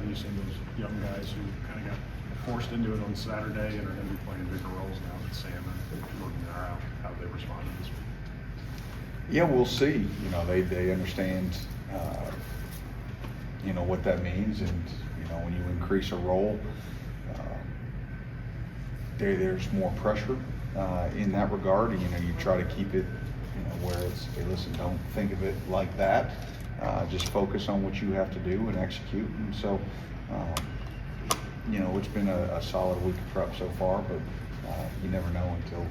have you seen those young guys who kind of got forced into it on Saturday and are going to be playing bigger roles now that Sam and Jordan are out? How have they responded this week? Yeah, we'll see. They understand, what that means, and when you increase a role, there's more pressure in that regard. You try to keep it, where it's, hey, listen, don't think of it like that. Just focus on what you have to do and execute. And so, it's been a solid week of prep so far, but you never know until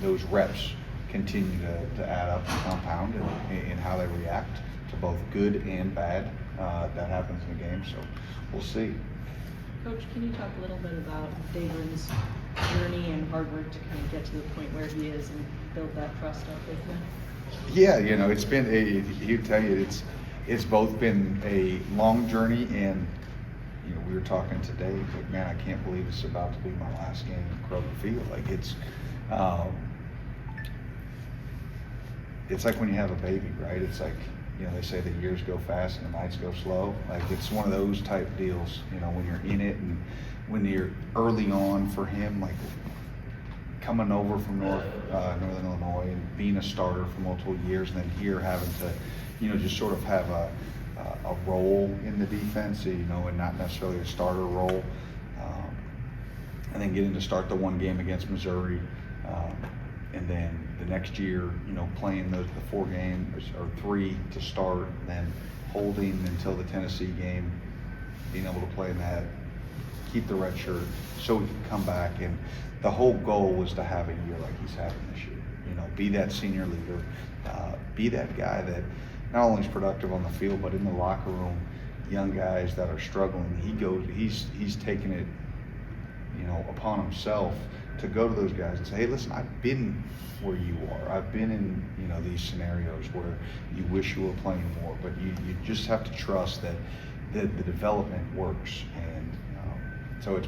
those reps continue to add up and compound in how they react to both good and bad that happens in the game. So we'll see. Coach, can you talk a little bit about David's journey and hard work to kind of get to the point where he is and build that trust up with you? Yeah, it's been he'd tell you it's both been a long journey, and we were talking today, like, man, I can't believe it's about to be my last game in Kroger Field. Like it's like when you have a baby, right? It's like, they say the years go fast and the nights go slow. Like, it's one of those type deals, when you're in it, and when you're early on for him, like coming over from Northern Illinois and being a starter for multiple years, and then here having to, just sort of have a role in the defense, and not necessarily a starter role. And then getting to start the one game against Missouri, and then the next year, playing the 4 games or 3 to start, and then holding until the Tennessee game, being able to play in that, keep the red shirt so he could come back. And the whole goal was to have a year like he's having this year. Be that senior leader, be that guy that not only is productive on the field, but in the locker room, young guys that are struggling, he's taking it, upon himself to go to those guys and say, hey, listen, I've been where you are. I've been in, these scenarios where you wish you were playing more, but you just have to trust that the development works. And so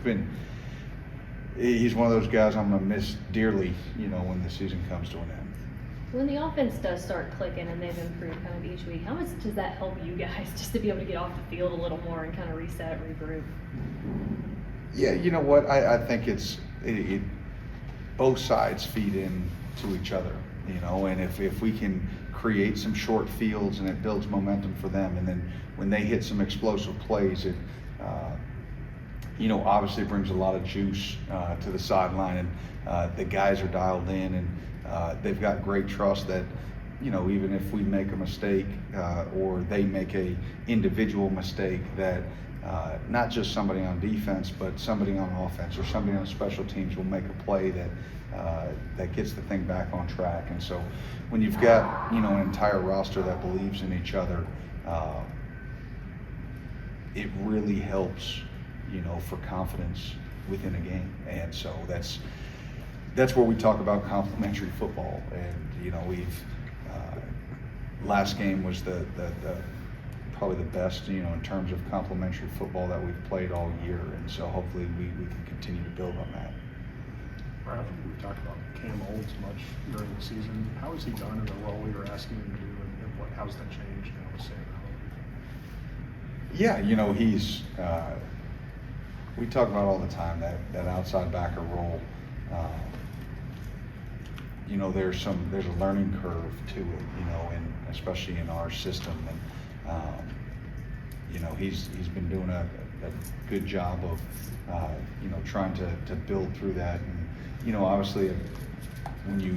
he's one of those guys I'm going to miss dearly, when the season comes to an end. When the offense does start clicking and they've improved kind of each week, how much does that help you guys just to be able to get off the field a little more and kind of reset, regroup? Yeah, you know what? I think it both sides feed into each other, and if we can create some short fields and it builds momentum for them, and then when they hit some explosive plays, it obviously brings a lot of juice to the sideline, and the guys are dialed in, and they've got great trust that even if we make a mistake or they make a individual mistake, that not just somebody on defense, but somebody on offense or somebody on special teams will make a play that gets the thing back on track. And so when you've got an entire roster that believes in each other, it really helps for confidence within a game. And so that's where we talk about complementary football. And we've last game was the probably the best, in terms of complementary football that we've played all year. And so hopefully we can continue to build on that. Right, I think we talked about Cam Olds much during the season. How has he done in the role you're asking him to do, and how's that changed with Sam? Yeah, he's we talk about all the time that outside backer role. There's a learning curve to it, and especially in our system. And he's been doing a good job of trying to build through that. And obviously when you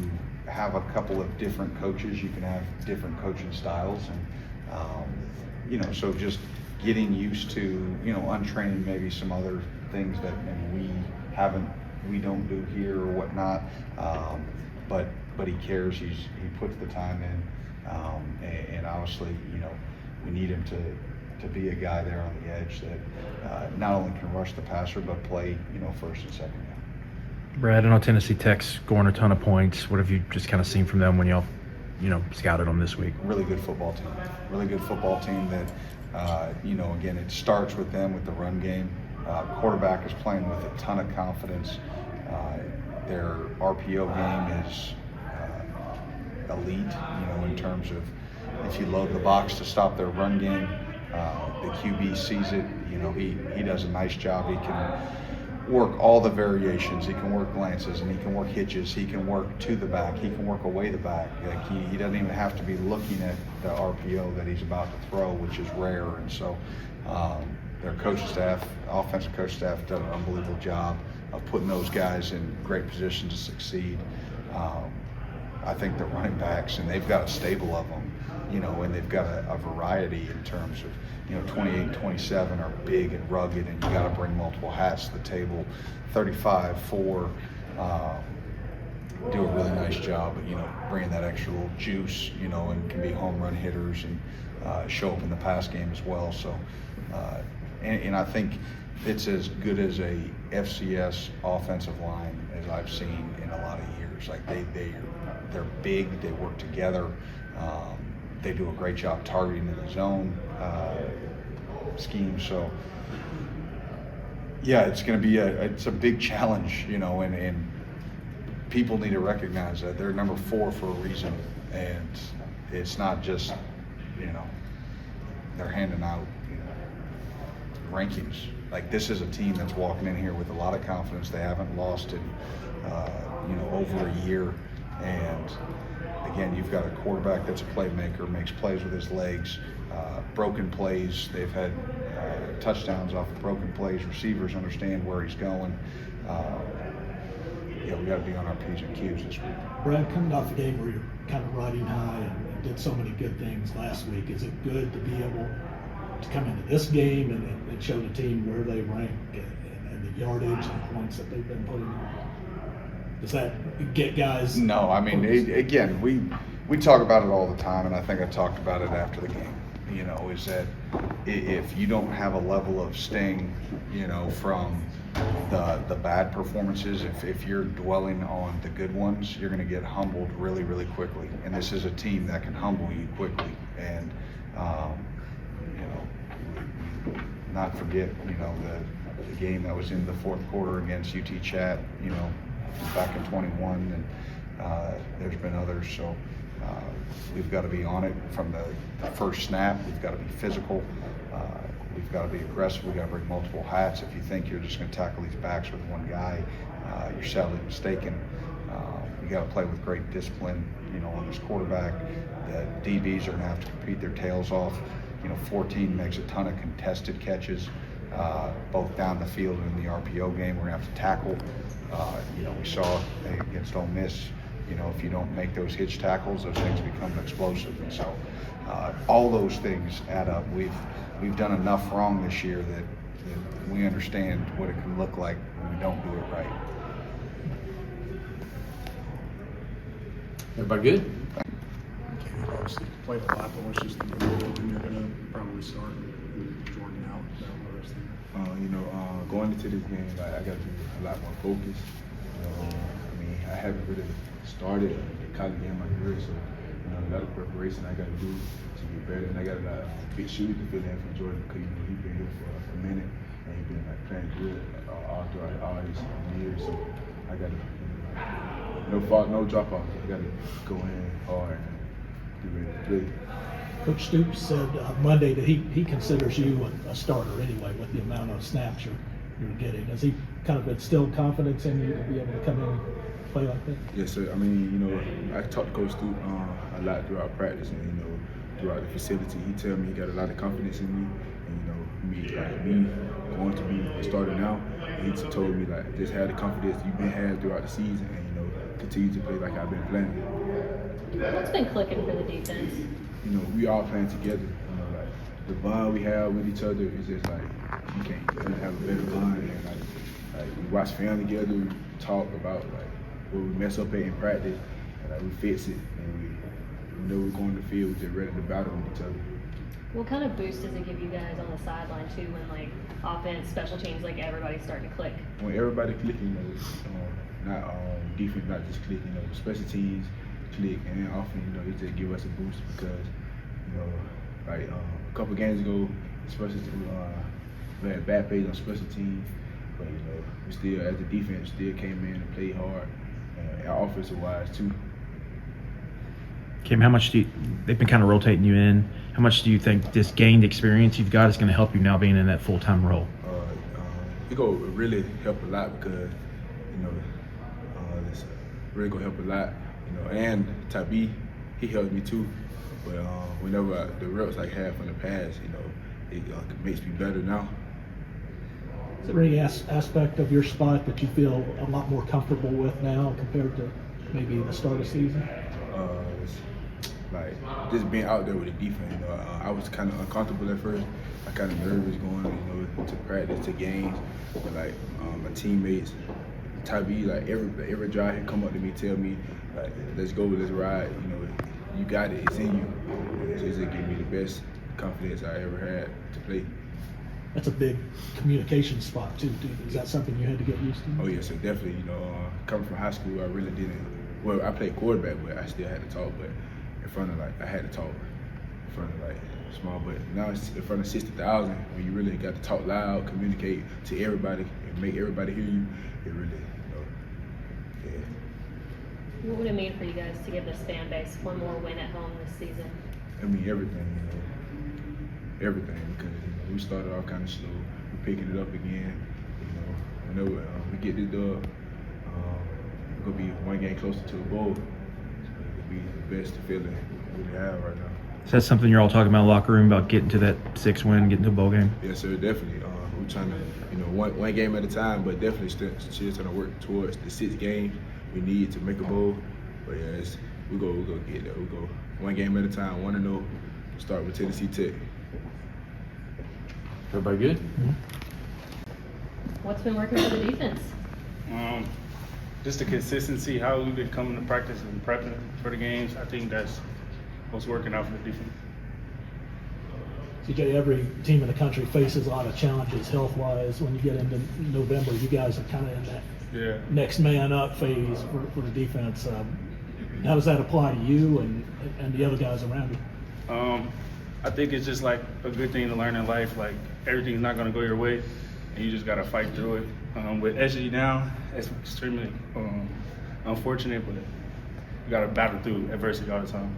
have a couple of different coaches, you can have different coaching styles, and so just getting used to untraining maybe some other things that maybe we don't do here or whatnot, but he cares. He puts the time in, and obviously we need him to be a guy there on the edge that not only can rush the passer but play first and second down. Brad, I know Tennessee Tech's scoring a ton of points. What have you just kind of seen from them when y'all scouted them this week? Really good football team. Really good football team that again, it starts with them with the run game. Quarterback is playing with a ton of confidence. Their RPO game is elite, in terms of if you load the box to stop their run game, The QB sees it. You know, he does a nice job. He can work all the variations. He can work glances, and he can work hitches. He can work to the back. He can work away the back. Like he doesn't even have to be looking at the RPO that he's about to throw, which is rare. And so their coaching staff, offensive coach staff, done an unbelievable job of putting those guys in great position to succeed. I think the running backs, and they've got a stable of them, you know, and they've got a variety in terms of, you know, 28 and 27 are big and rugged, and you got to bring multiple hats to the table. 35, 4 do a really nice job of, you know, bringing that extra little juice, you know, and can be home run hitters and show up in the pass game as well. So, and I think it's as good as a FCS offensive line as I've seen in a lot of years. Like they're big, they work together. They do a great job targeting in the zone scheme. So, yeah, it's going to be it's a big challenge, you know, and people need to recognize that they're number 4 for a reason, and it's not just, you know, they're handing out, you know, rankings. Like, this is a team that's walking in here with a lot of confidence. They haven't lost in, you know, over a year, and again, you've got a quarterback that's a playmaker, makes plays with his legs, broken plays. They've had touchdowns off of broken plays. Receivers understand where he's going. Yeah, we got to be on our P's and Q's this week. Brad, coming off a game where you're kind of riding high and did so many good things last week, is it good to be able to come into this game and show the team where they rank and the yardage and points that they've been putting on? Does that get guys? No, I mean, again, we talk about it all the time, and I think I talked about it after the game. You know, is that if you don't have a level of sting, you know, from the bad performances, if you're dwelling on the good ones, you're going to get humbled really, really quickly. And this is a team that can humble you quickly. And you know, not forget, you know, the game that was in the fourth quarter against UT Chat, you know, back in 21, and there's been others. So we've got to be on it from the first snap. We've got to be physical. We've got to be aggressive. We've got to bring multiple hats. If you think you're just going to tackle these backs with one guy, you're sadly mistaken. You got to play with great discipline, you know, on this quarterback. The DBs are going to have to compete their tails off. You know, 14 makes a ton of contested catches, both down the field and in the RPO game. We're going to have to tackle. You know, we saw against Ole Miss, you know, if you don't make those hitch tackles, those things become explosive. And so all those things add up. We've done enough wrong this year that we understand what it can look like when we don't do it right. Everybody good? You've obviously played a lot, but what's just the role, and you're going to probably start with Jordan out now the rest of the year? You know, going into this game, like, I got to be a lot more focused. You know, I mean, I haven't really started the college game of my career, so, you know, a lot of preparation I got to do to get better, and I got a lot of big shoes to fill in for Jordan, because, you know, he's been here for a minute, and he's been like playing good all throughout all these years. So I got to, no fault, no drop off. I got to go in hard and be ready to play. Coach Stoops said Monday that he considers you a starter anyway with the amount of snaps you're getting. Has he kind of instilled confidence in you to be able to come in and play like that? Yes, sir. I mean, you know, I talked to Coach Stoops a lot throughout practice, and, you know, throughout the facility. He tell me he got a lot of confidence in me, and, you know, me going to be a starter now. And he told me, like, just have the confidence you've been had throughout the season, and, you know, continue to play like I've been playing. What's been clicking for the defense? You know, we all playing together. You know, like, the bond we have with each other is just like, you can't really have a better bond. And like we watch film together, we talk about like where we mess up at in practice, and like we fix it, and we know we're going to the field, we're just ready to battle with each other. What kind of boost does it give you guys on the sideline too, when like offense, special teams, like everybody's starting to click? When everybody clicking, you know, not defense, not just clicking, you know, special teams click, and then often, you know, it just give us a boost because, you know, like a couple games ago, especially we had bad plays on special teams, but, you know, we still, as the defense, still came in and played hard, and offensive wise too. Kim, how much they've been kind of rotating you in? How much do you think this gained experience you've got is going to help you now being in that full-time role? It go really help a lot because, it's really gonna help a lot, and Tabi, he helped me too. But whenever the reps I had from the past, it makes me better now. Is there any aspect of your spot that you feel a lot more comfortable with now compared to maybe the start of the season? It's like just being out there with the defense. I was kind of uncomfortable at first. I kind of nervous going, to practice, to games. But like my teammates, Tabi, like every drive, he come up to me, tell me, like, let's go, let's ride. You got it, it's in you. So it's just give me the best confidence I ever had to play. That's a big communication spot too. Is that something you had to get used to? Oh yeah, so definitely. Coming from high school, I really didn't. Well, I played quarterback, but I still had to talk. But in front of I had to talk in front of small. But now it's in front of 60,000, when you really got to talk loud, communicate to everybody, and make everybody hear you. It really, yeah. What would it mean for you guys to give this fan base one more win at home this season? I mean everything, everything, because we started off kind of slow. We're picking it up again. Whenever we get this dub, we're gonna be one game closer to a bowl. So it'll be the best feeling we really have right now. Is that something you're all talking about in the locker room, about getting to that 6 win, getting to a bowl game? Yes, sir, definitely. We're trying to, one game at a time, but definitely still trying to work towards the 6 games we need to make a bowl. But yeah, we go get there. We go one game at a time, 1-0. Start with Tennessee Tech. Everybody good? What's been working for the defense? Just the consistency, how we've been coming to practice and prepping for the games. I think that's what's working out for the defense. CJ, every team in the country faces a lot of challenges health-wise. When you get into November, you guys are kind of in that next man up phase for the defense. How does that apply to you and the other guys around you? I think it's just like a good thing to learn in life. Like, everything's not going to go your way, and you just got to fight through it. With SG now, it's extremely unfortunate, but you got to battle through adversity all the time.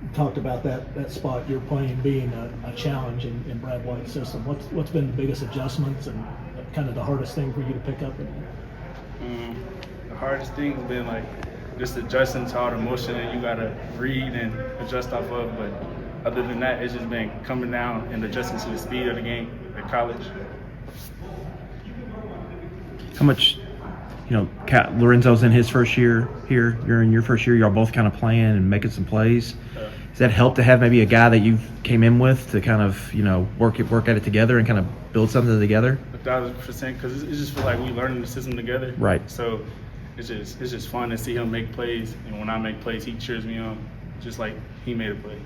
You talked about that spot you're playing being a challenge in Brad White's system. What's been the biggest adjustments and kind of the hardest thing for you to pick up in there? The hardest thing has been just adjusting to all the motion that you gotta read and adjust off of. But other than that, it's just been coming down and adjusting to the speed of the game at college. How much, Lorenzo's in his first year here, you're in your first year, y'all both kind of playing and making some plays. Does that help to have maybe a guy that you came in with to kind of, work at it together and kind of build something together? 1,000%, because it just feel like we learning the system together. Right. So it's just fun to see him make plays, and when I make plays, he cheers me on, just like he made a play.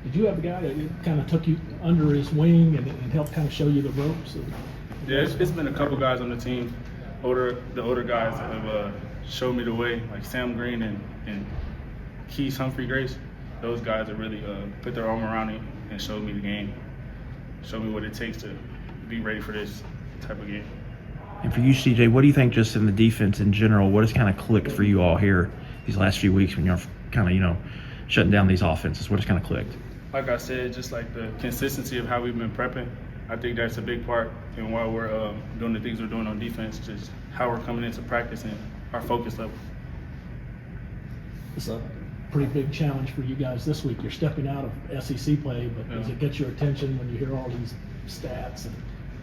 Did you have a guy that kind of took you under his wing and helped kind of show you the ropes? Yeah, it's been a couple guys on the team, the older guys that have showed me the way, like Sam Green and Keys Humphrey Grace. Those guys have really put their arm around me and showed me the game, showed me what it takes to be ready for this type of game. And for you, CJ, what do you think just in the defense in general, what has kind of clicked for you all here these last few weeks when you're kind of, shutting down these offenses? What has kind of clicked? Like I said, just like the consistency of how we've been prepping, I think that's a big part in why we're doing the things we're doing on defense, just how we're coming into practice and our focus level. It's a pretty big challenge for you guys this week. You're stepping out of SEC play, but does it get your attention when you hear all these stats and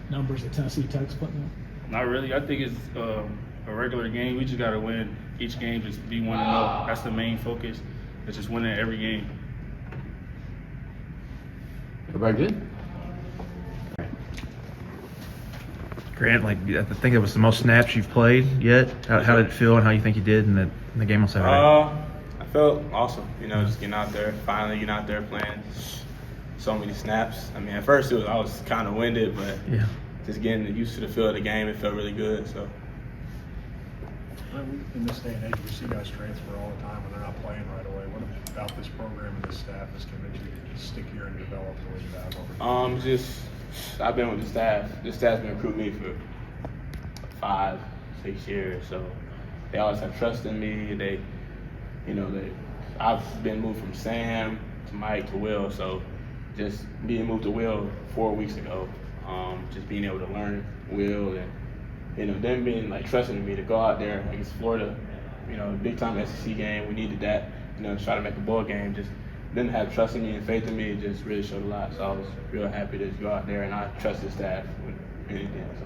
numbers that Tennessee Tech's putting up? Not really. I think it's a regular game. We just got to win each game, just be 1-0. That's the main focus. It's just winning every game. Everybody good? Grant, I think it was the most snaps you've played yet. How did it feel, and how you think you did in the game on Saturday? I felt awesome. Just getting out there, finally getting out there playing so many snaps. I mean, at first I was kind of winded, but just getting used to the feel of the game, it felt really good. So. In this day and age, we see guys transfer all the time and they're not playing right away. What about this program and this staff has convinced you to stick here and develop the way you have over the years? I've been with the staff. The staff's been recruiting me for 5-6 years, so they always have trust in me. I've been moved from Sam to Mike to Will, so just being moved to Will 4 weeks ago, just being able to learn Will and them being like trusting me to go out there against Florida, big time SEC game. We needed that, to try to make a bowl game. Just them have trust in me and faith in me just really showed a lot. So I was real happy to go out there and I trust the staff with anything. So.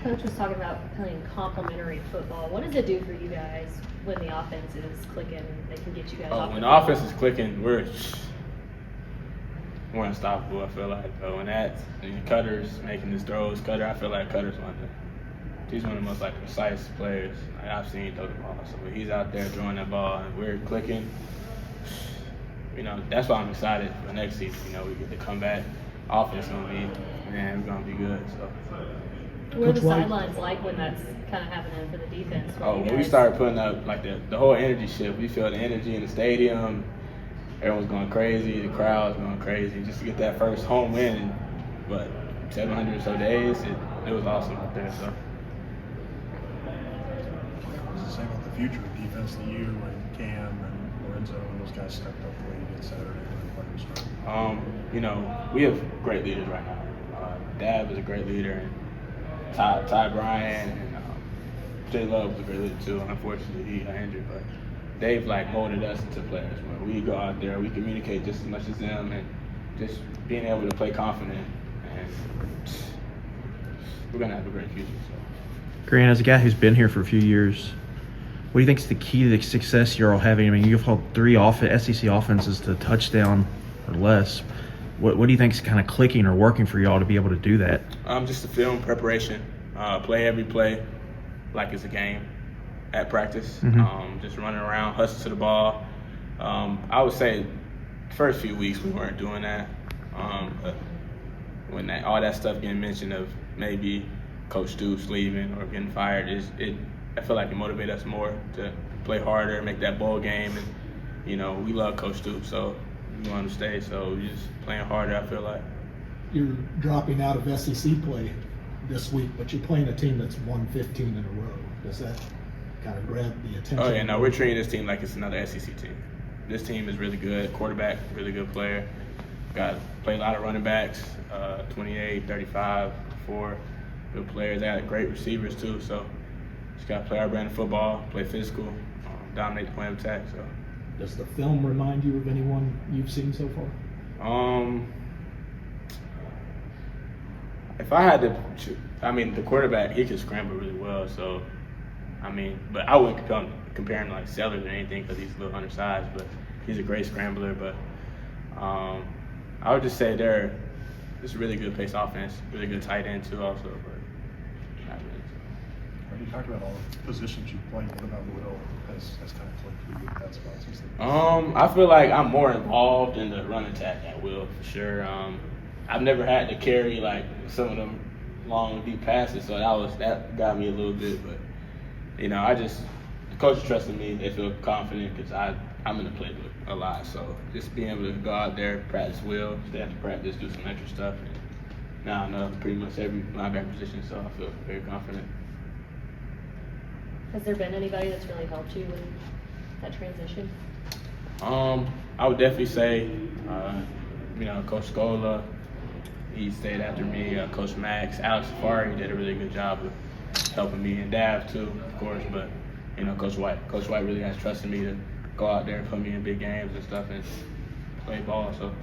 Coach was talking about playing complementary football. What does it do for you guys when the offense is clicking and they can get you guys off When the the field? offense is clicking, we're unstoppable. I feel like when Cutter's making his throws, I feel like Cutter's he's one of the most like precise players I've seen throw the ball. So when he's out there throwing that ball and we're clicking, that's why I'm excited for next season. We get to come back. Offense we're gonna be good. So. What are the Coach White- sidelines like when that's kind of happening for the defense? When we started putting up like the whole energy shift, we feel the energy in the stadium. Everyone's going crazy. The crowd's going crazy. Just to get that first home win, but 700 or so days, it was awesome out there. So. What's the same about the future of defense that you and Cam and Lorenzo and those guys stepped up the way you did Saturday when the players started? We have great leaders right now. Dab is a great leader, and Ty Bryan and Jay Love was a great leader too. Unfortunately, he got injured, but they've molded us into players. Where we go out there, we communicate just as much as them, and just being able to play confident, and we're gonna have a great future. So. Grant, as a guy who's been here for a few years, what do you think is the key to the success you're all having? I mean, you've held 3 SEC offenses to touchdown or less. What do you think is kind of clicking or working for y'all to be able to do that? Just the film preparation, play every play like it's a game at practice. Mm-hmm. Just running around, hustle to the ball. I would say the first few weeks we weren't doing that. But when all that stuff getting mentioned of maybe Coach Stoops leaving or getting fired, I feel like it motivated us more to play harder, make that bowl game, and we love Coach Stoops, so we want him to stay. So we're just playing harder. I feel like. You're dropping out of SEC play this week, but you're playing a team that's won 15 in a row. Does that kind of grab the attention? Oh yeah, no, we're treating this team like it's another SEC team. This team is really good. Quarterback, really good player. Play a lot of running backs, 28, 35, 4 good players. They got great receivers too. So just got to play our brand of football, play physical, dominate the point of attack. So. Does the film remind you of anyone you've seen so far? If I had to, the quarterback, he could scramble really well. So, but I wouldn't compare him to like Sellers or anything because he's a little undersized. But he's a great scrambler. But I would just say they're just a really good pace offense, really good tight end too, also. But not really. When you talk about all the positions you played, what about Will has kind of clicked for you at that spot? I feel like I'm more involved in the run attack at Will for sure. I've never had to carry like some of them long deep passes, so that got me a little bit. But the coach trusted me. They feel confident because I'm in the playbook a lot. So just being able to go out there, practice Will, stay after practice, do some extra stuff. And now I know pretty much every linebacker position, so I feel very confident. Has there been anybody that's really helped you with that transition? I would definitely say, Coach Scola, he stayed after me. Coach Max, Alex Safari did a really good job of helping me, and Dav too, of course. But Coach White. Coach White really has trusted me to go out there and put me in big games and stuff and play ball. So.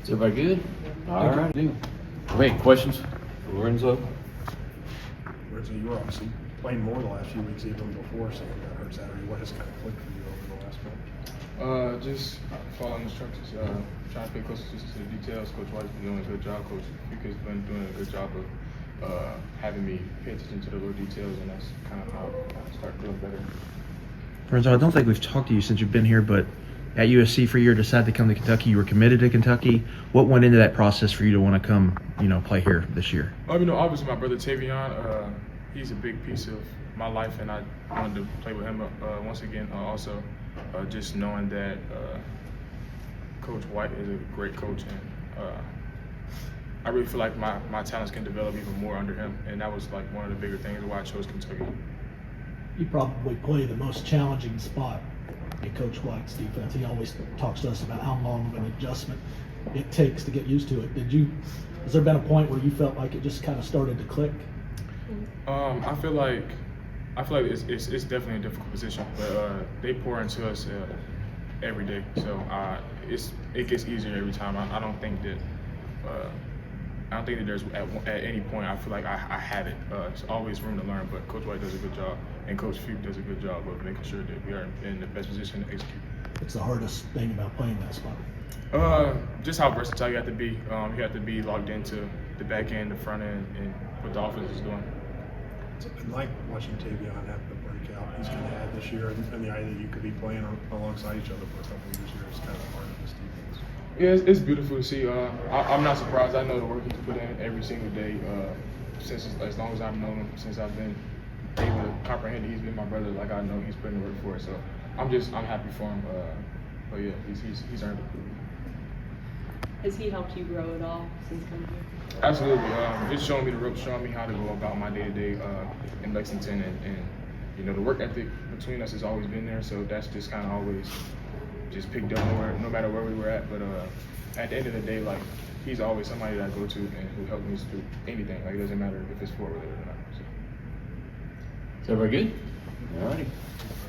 Is everybody good? All right. Okay, questions? Lorenzo? Lorenzo, you were obviously playing more the last few weeks even before Sam got hurt Saturday. What has kind of clicked for you over the last month? Just following instructions, trying to pay close attention to the details. Coach White's been doing a good job. Coach Fuca's been doing a good job of having me pay attention to the little details, and that's kind of how I start doing better. Lorenzo, I don't think we've talked to you since you've been here, but at USC for a year, decided to come to Kentucky. You were committed to Kentucky. What went into that process for you to want to come, play here this year? Obviously my brother Tavion, he's a big piece of my life, and I wanted to play with him once again. Also, just knowing that Coach White is a great coach, and I really feel like my talents can develop even more under him, and that was like one of the bigger things why I chose Kentucky. You probably play the most challenging spot in Coach White's defense. He always talks to us about how long of an adjustment it takes to get used to it. Has there been a point where you felt like it just kind of started to click? I feel like it's definitely a difficult position, but they pour into us every day, so it gets easier every time. I don't think that there's at any point I feel like I have it. There's always room to learn, but Coach White does a good job, and Coach Fuke does a good job of making sure that we are in the best position to execute. What's the hardest thing about playing that spot? Just how versatile you have to be. You have to be logged into the back end, the front end, and what the offense is doing. It's been like watching Tavion have the breakout he's going to have this year, and the idea that you could be playing alongside each other for a couple of years here is kind of part of this defense. Yeah, it's beautiful to see. I'm not surprised. I know the work he's put in every single day since as long as I've known him, since I've been able to comprehend that he's been my brother. Like I know he's putting the work for it. So I'm happy for him. But yeah, he's earned it. Has he helped you grow at all since coming here? Absolutely. Just showing me the ropes, showing me how to go about my day-to-day in Lexington, and the work ethic between us has always been there. So that's just kind of always just picked up no matter where we were at. But at the end of the day, like he's always somebody that I go to and who helped me through anything. Like it doesn't matter if it's sport related or not. So. Is everybody good? All righty.